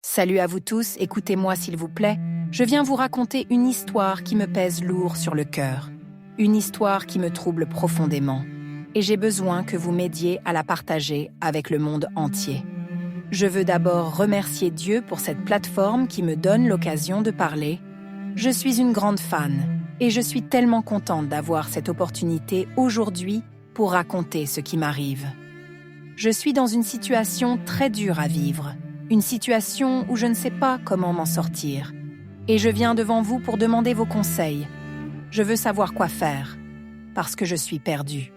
Salut à vous tous, écoutez-moi s'il vous plaît. Je viens vous raconter une histoire qui me pèse lourd sur le cœur. Une histoire qui me trouble profondément. Et j'ai besoin que vous m'aidiez à la partager avec le monde entier. Je veux d'abord remercier Dieu pour cette plateforme qui me donne l'occasion de parler. Je suis une grande fan et je suis tellement contente d'avoir cette opportunité aujourd'hui pour raconter ce qui m'arrive. Je suis dans une situation très dure à vivre. Une situation où je ne sais pas comment m'en sortir. Et je viens devant vous pour demander vos conseils. Je veux savoir quoi faire, parce que je suis perdue.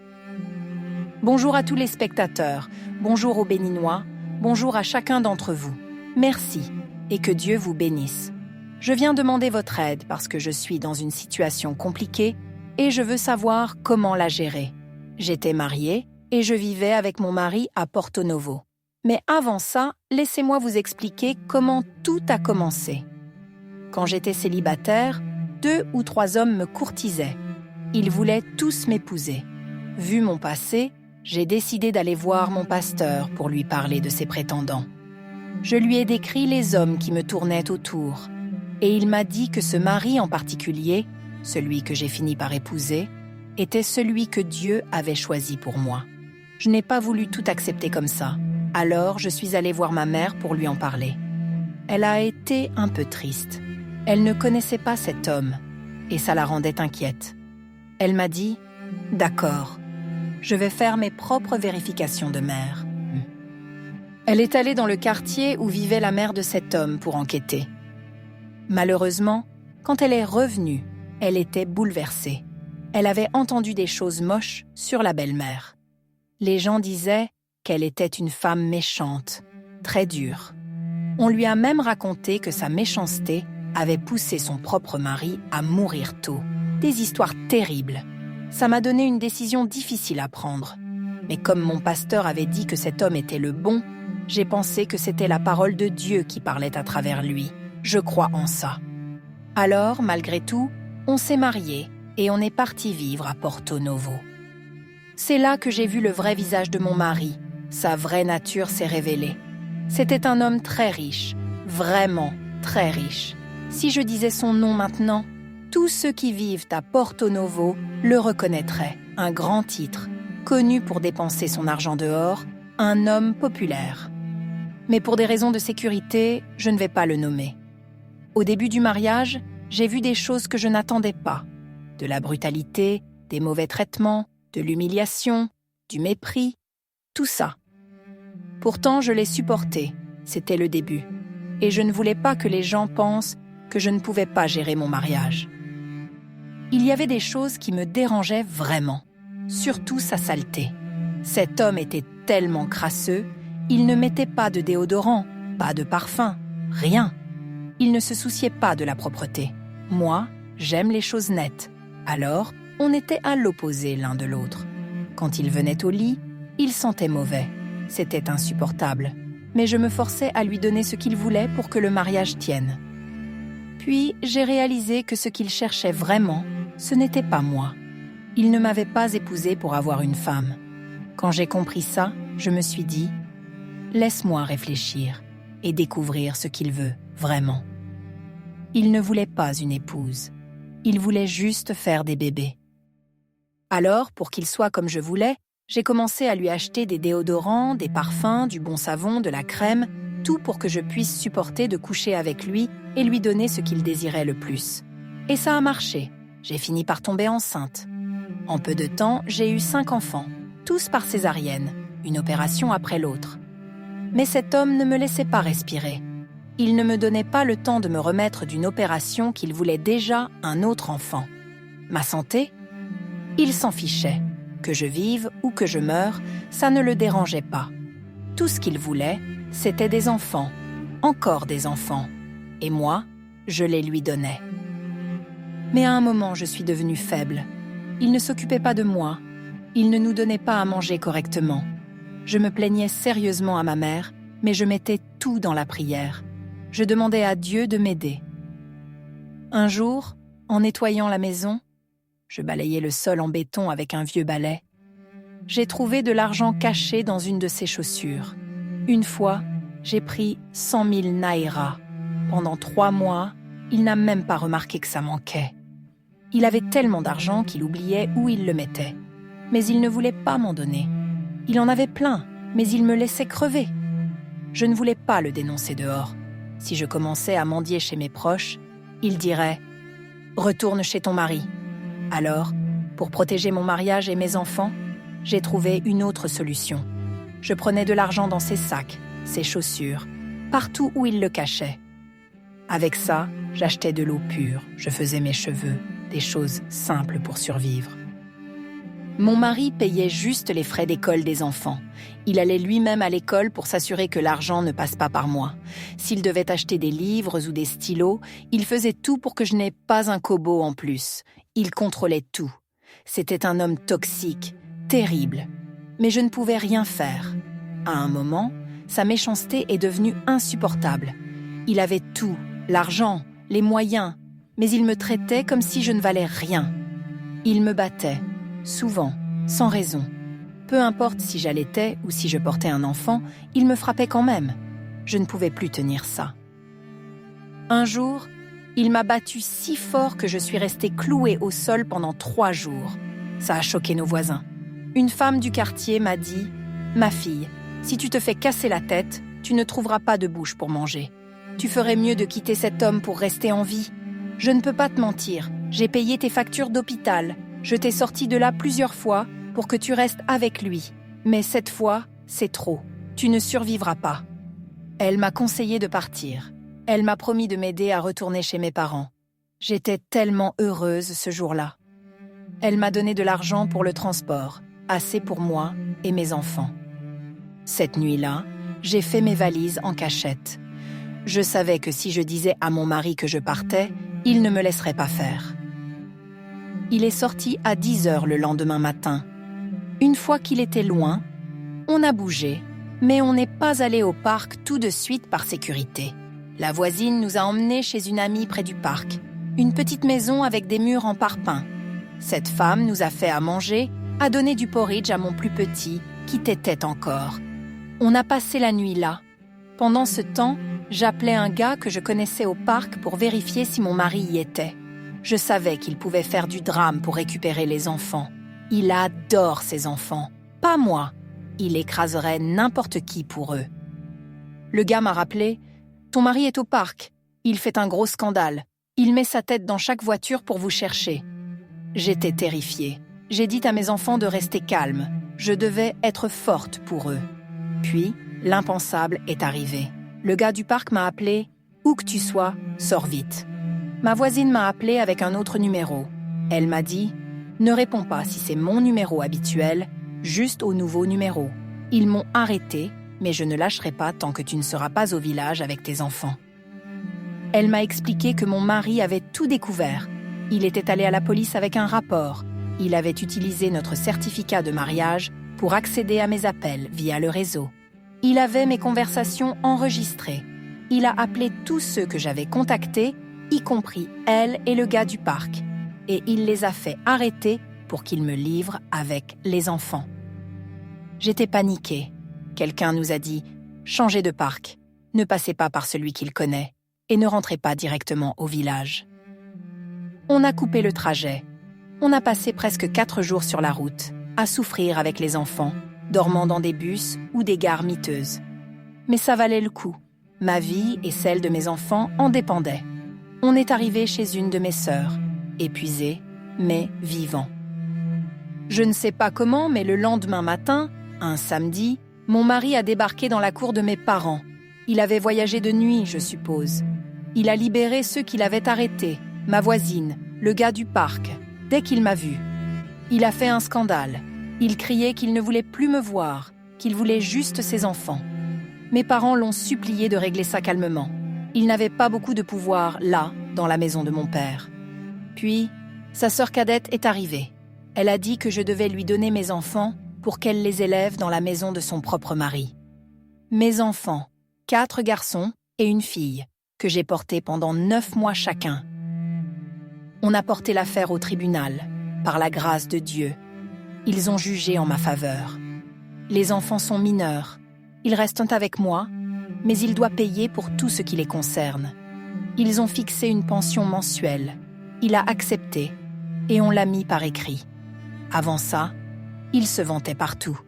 Bonjour à tous les spectateurs, bonjour aux Béninois, bonjour à chacun d'entre vous. Merci, et que Dieu vous bénisse. Je viens demander votre aide parce que je suis dans une situation compliquée et je veux savoir comment la gérer. J'étais mariée et je vivais avec mon mari à Porto Novo. Mais avant ça, laissez-moi vous expliquer comment tout a commencé. Quand j'étais célibataire, 2 ou 3 hommes me courtisaient. Ils voulaient tous m'épouser. Vu mon passé, j'ai décidé d'aller voir mon pasteur pour lui parler de ses prétendants. Je lui ai décrit les hommes qui me tournaient autour. Et il m'a dit que ce mari en particulier, celui que j'ai fini par épouser, était celui que Dieu avait choisi pour moi. Je n'ai pas voulu tout accepter comme ça. Alors, je suis allée voir ma mère pour lui en parler. Elle a été un peu triste. Elle ne connaissait pas cet homme, et ça la rendait inquiète. Elle m'a dit « D'accord, je vais faire mes propres vérifications de mère. » Elle est allée dans le quartier où vivait la mère de cet homme pour enquêter. Malheureusement, quand elle est revenue, elle était bouleversée. Elle avait entendu des choses moches sur la belle-mère. Les gens disaient qu'elle était une femme méchante, très dure. On lui a même raconté que sa méchanceté avait poussé son propre mari à mourir tôt. Des histoires terribles. Ça m'a donné une décision difficile à prendre. Mais comme mon pasteur avait dit que cet homme était le bon, j'ai pensé que c'était la parole de Dieu qui parlait à travers lui. Je crois en ça. Alors, malgré tout, on s'est mariés et on est parti vivre à Porto Novo. C'est là que j'ai vu le vrai visage de mon mari. Sa vraie nature s'est révélée. C'était un homme très riche, vraiment très riche. Si je disais son nom maintenant, tous ceux qui vivent à Porto Novo le reconnaîtraient. Un grand titre, connu pour dépenser son argent dehors, un homme populaire. Mais pour des raisons de sécurité, je ne vais pas le nommer. Au début du mariage, j'ai vu des choses que je n'attendais pas. De la brutalité, des mauvais traitements, de l'humiliation, du mépris, tout ça. Pourtant, je l'ai supporté, c'était le début. Et je ne voulais pas que les gens pensent que je ne pouvais pas gérer mon mariage. Il y avait des choses qui me dérangeaient vraiment, surtout sa saleté. Cet homme était tellement crasseux, il ne mettait pas de déodorant, pas de parfum, rien. Il ne se souciait pas de la propreté. Moi, j'aime les choses nettes. Alors, on était à l'opposé l'un de l'autre. Quand il venait au lit, il sentait mauvais. C'était insupportable. Mais je me forçais à lui donner ce qu'il voulait pour que le mariage tienne. Puis, j'ai réalisé que ce qu'il cherchait vraiment, ce n'était pas moi. Il ne m'avait pas épousée pour avoir une femme. Quand j'ai compris ça, je me suis dit « Laisse-moi réfléchir et découvrir ce qu'il veut vraiment. » Il ne voulait pas une épouse. Il voulait juste faire des bébés. Alors, pour qu'il soit comme je voulais, j'ai commencé à lui acheter des déodorants, des parfums, du bon savon, de la crème, tout pour que je puisse supporter de coucher avec lui et lui donner ce qu'il désirait le plus. Et ça a marché. J'ai fini par tomber enceinte. En peu de temps, j'ai eu 5 enfants, tous par césarienne, une opération après l'autre. Mais cet homme ne me laissait pas respirer. Il ne me donnait pas le temps de me remettre d'une opération qu'il voulait déjà un autre enfant. Ma santé ? Il s'en fichait. Que je vive ou que je meure, ça ne le dérangeait pas. Tout ce qu'il voulait, c'était des enfants, encore des enfants. Et moi, je les lui donnais. Mais à un moment, je suis devenue faible. Il ne s'occupait pas de moi. Il ne nous donnait pas à manger correctement. Je me plaignais sérieusement à ma mère, mais je mettais tout dans la prière. Je demandais à Dieu de m'aider. Un jour, en nettoyant la maison, je balayais le sol en béton avec un vieux balai. J'ai trouvé de l'argent caché dans une de ses chaussures. Une fois, J'ai pris 100 000 naira. Pendant 3 mois, il n'a même pas remarqué que ça manquait. Il avait tellement d'argent qu'il oubliait où il le mettait. Mais il ne voulait pas m'en donner. Il en avait plein, mais il me laissait crever. Je ne voulais pas le dénoncer dehors. Si je commençais à mendier chez mes proches, il dirait « Retourne chez ton mari ». Alors, pour protéger mon mariage et mes enfants, j'ai trouvé une autre solution. Je prenais de l'argent dans ses sacs, ses chaussures, partout où il le cachait. Avec ça, j'achetais de l'eau pure, je faisais mes cheveux, des choses simples pour survivre. Mon mari payait juste les frais d'école des enfants. Il allait lui-même à l'école pour s'assurer que l'argent ne passe pas par moi. S'il devait acheter des livres ou des stylos, il faisait tout pour que je n'aie pas un kobo en plus. Il contrôlait tout. C'était un homme toxique, terrible. Mais je ne pouvais rien faire. À un moment, sa méchanceté est devenue insupportable. Il avait tout, l'argent, les moyens, mais il me traitait comme si je ne valais rien. Il me battait, souvent, sans raison. Peu importe si j'allaitais ou si je portais un enfant, il me frappait quand même. Je ne pouvais plus tenir ça. Un jour, il m'a battue si fort que je suis restée clouée au sol pendant 3 jours. Ça a choqué nos voisins. Une femme du quartier m'a dit « Ma fille, si tu te fais casser la tête, tu ne trouveras pas de bouche pour manger. Tu ferais mieux de quitter cet homme pour rester en vie. Je ne peux pas te mentir, j'ai payé tes factures d'hôpital. Je t'ai sorti de là plusieurs fois pour que tu restes avec lui. Mais cette fois, c'est trop. Tu ne survivras pas. » Elle m'a conseillé de partir. Elle m'a promis de m'aider à retourner chez mes parents. J'étais tellement heureuse ce jour-là. Elle m'a donné de l'argent pour le transport, assez pour moi et mes enfants. Cette nuit-là, j'ai fait mes valises en cachette. Je savais que si je disais à mon mari que je partais, il ne me laisserait pas faire. Il est sorti à 10 heures le lendemain matin. Une fois qu'il était loin, on a bougé, mais on n'est pas allé au parc tout de suite par sécurité. La voisine nous a emmenés chez une amie près du parc, une petite maison avec des murs en parpaing. Cette femme nous a fait à manger, a donné du porridge à mon plus petit, qui tétait encore. On a passé la nuit là. Pendant ce temps, j'appelais un gars que je connaissais au parc pour vérifier si mon mari y était. Je savais qu'il pouvait faire du drame pour récupérer les enfants. Il adore ses enfants, pas moi. Il écraserait n'importe qui pour eux. Le gars m'a rappelé « Ton mari est au parc. Il fait un gros scandale. Il met sa tête dans chaque voiture pour vous chercher. » J'étais terrifiée. J'ai dit à mes enfants de rester calmes. Je devais être forte pour eux. Puis, l'impensable est arrivé. Le gars du parc m'a appelé « Où que tu sois, sors vite ». Ma voisine m'a appelé avec un autre numéro. Elle m'a dit « Ne réponds pas si c'est mon numéro habituel, juste au nouveau numéro. Ils m'ont arrêté, mais je ne lâcherai pas tant que tu ne seras pas au village avec tes enfants. » Elle m'a expliqué que mon mari avait tout découvert. Il était allé à la police avec un rapport. Il avait utilisé notre certificat de mariage pour accéder à mes appels via le réseau. Il avait mes conversations enregistrées. Il a appelé tous ceux que j'avais contactés, y compris elle et le gars du parc. Et il les a fait arrêter pour qu'ils me livrent avec les enfants. J'étais paniquée. Quelqu'un nous a dit « Changez de parc, ne passez pas par celui qu'il connaît et ne rentrez pas directement au village. » On a coupé le trajet. On a passé presque 4 jours sur la route, à souffrir avec les enfants, dormant dans des bus ou des gares miteuses. Mais ça valait le coup. Ma vie et celle de mes enfants en dépendaient. On est arrivé chez une de mes sœurs, épuisée, mais vivant. Je ne sais pas comment, mais le lendemain matin, un samedi, mon mari a débarqué dans la cour de mes parents. Il avait voyagé de nuit, je suppose. Il a libéré ceux qui l'avaient arrêté, ma voisine, le gars du parc, dès qu'il m'a vue. Il a fait un scandale. Il criait qu'il ne voulait plus me voir, qu'il voulait juste ses enfants. Mes parents l'ont supplié de régler ça calmement. Il n'avait pas beaucoup de pouvoir, là, dans la maison de mon père. Puis, sa sœur cadette est arrivée. Elle a dit que je devais lui donner mes enfants pour qu'elle les élève dans la maison de son propre mari. Mes enfants, 4 garçons et une fille, que j'ai portés pendant 9 mois chacun. On a porté l'affaire au tribunal, par la grâce de Dieu. Ils ont jugé en ma faveur. Les enfants sont mineurs. Ils restent avec moi, mais il doit payer pour tout ce qui les concerne. Ils ont fixé une pension mensuelle. Il a accepté et on l'a mis par écrit. Avant ça, il se vantait partout.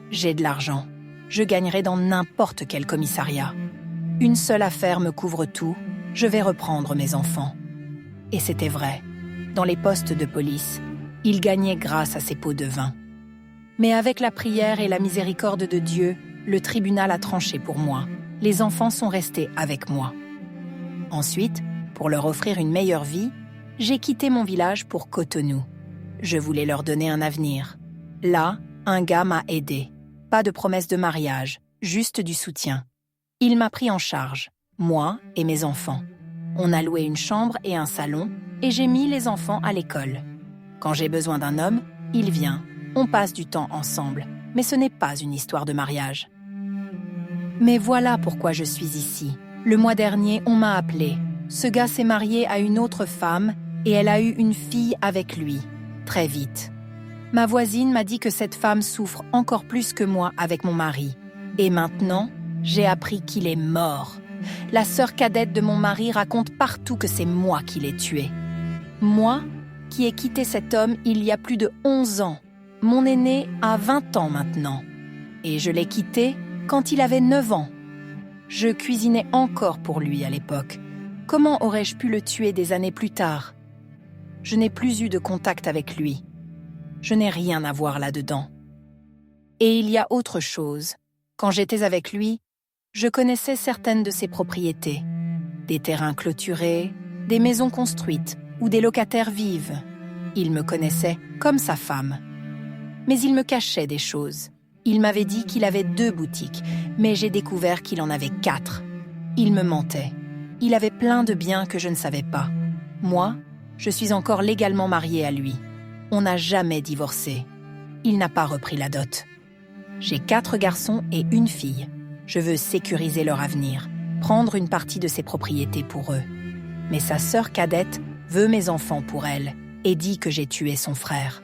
J'ai de l'argent. Je gagnerai dans n'importe quel commissariat. Une seule affaire me couvre tout. Je vais reprendre mes enfants. Et c'était vrai. Dans les postes de police, il gagnait grâce à ses pots de vin. Mais avec la prière et la miséricorde de Dieu, le tribunal a tranché pour moi. Les enfants sont restés avec moi. Ensuite, pour leur offrir une meilleure vie, j'ai quitté mon village pour Cotonou. Je voulais leur donner un avenir. Là, un gars m'a aidé. Pas de promesse de mariage, juste du soutien. Il m'a pris en charge, moi et mes enfants. On a loué une chambre et un salon, et j'ai mis les enfants à l'école. Quand j'ai besoin d'un homme, il vient. On passe du temps ensemble, mais ce n'est pas une histoire de mariage. Mais voilà pourquoi je suis ici. Le mois dernier, on m'a appelé. Ce gars s'est marié à une autre femme et elle a eu une fille avec lui, très vite. Ma voisine m'a dit que cette femme souffre encore plus que moi avec mon mari. Et maintenant, j'ai appris qu'il est mort. La sœur cadette de mon mari raconte partout que c'est moi qui l'ai tué. Moi, qui ai quitté cet homme il y a plus de 11 ans. Mon aîné a 20 ans maintenant. Et je l'ai quitté quand il avait 9 ans. Je cuisinais encore pour lui à l'époque. Comment aurais-je pu le tuer des années plus tard ? Je n'ai plus eu de contact avec lui. Je n'ai rien à voir là-dedans. Et il y a autre chose. Quand j'étais avec lui, je connaissais certaines de ses propriétés. Des terrains clôturés, des maisons construites ou des locataires vivent. Il me connaissait comme sa femme. Mais il me cachait des choses. Il m'avait dit qu'il avait 2 boutiques, mais j'ai découvert qu'il en avait 4. Il me mentait. Il avait plein de biens que je ne savais pas. Moi, je suis encore légalement mariée à lui. On n'a jamais divorcé. Il n'a pas repris la dot. J'ai 4 garçons et une fille. Je veux sécuriser leur avenir, prendre une partie de ses propriétés pour eux. Mais sa sœur cadette veut mes enfants pour elle et dit que j'ai tué son frère.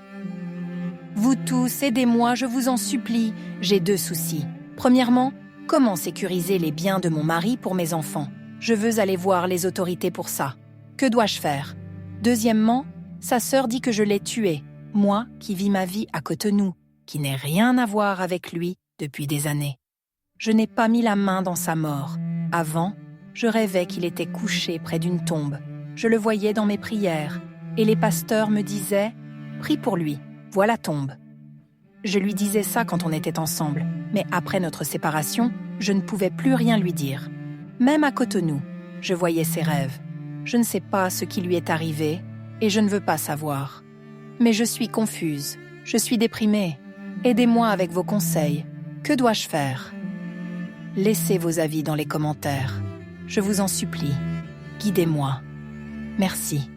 Vous tous, aidez-moi, je vous en supplie. J'ai 2 soucis. Premièrement, comment sécuriser les biens de mon mari pour mes enfants ? Je veux aller voir les autorités pour ça. Que dois-je faire ? Deuxièmement, sa sœur dit que je l'ai tué, moi qui vis ma vie à Cotonou, qui n'ai rien à voir avec lui depuis des années. Je n'ai pas mis la main dans sa mort. Avant, je rêvais qu'il était couché près d'une tombe. Je le voyais dans mes prières, et les pasteurs me disaient « Prie pour lui, voilà la tombe ». Je lui disais ça quand on était ensemble, mais après notre séparation, je ne pouvais plus rien lui dire. Même à Cotonou, je voyais ses rêves. Je ne sais pas ce qui lui est arrivé, et je ne veux pas savoir. Mais je suis confuse, je suis déprimée. Aidez-moi avec vos conseils. Que dois-je faire ? Laissez vos avis dans les commentaires. Je vous en supplie. Guidez-moi. Merci.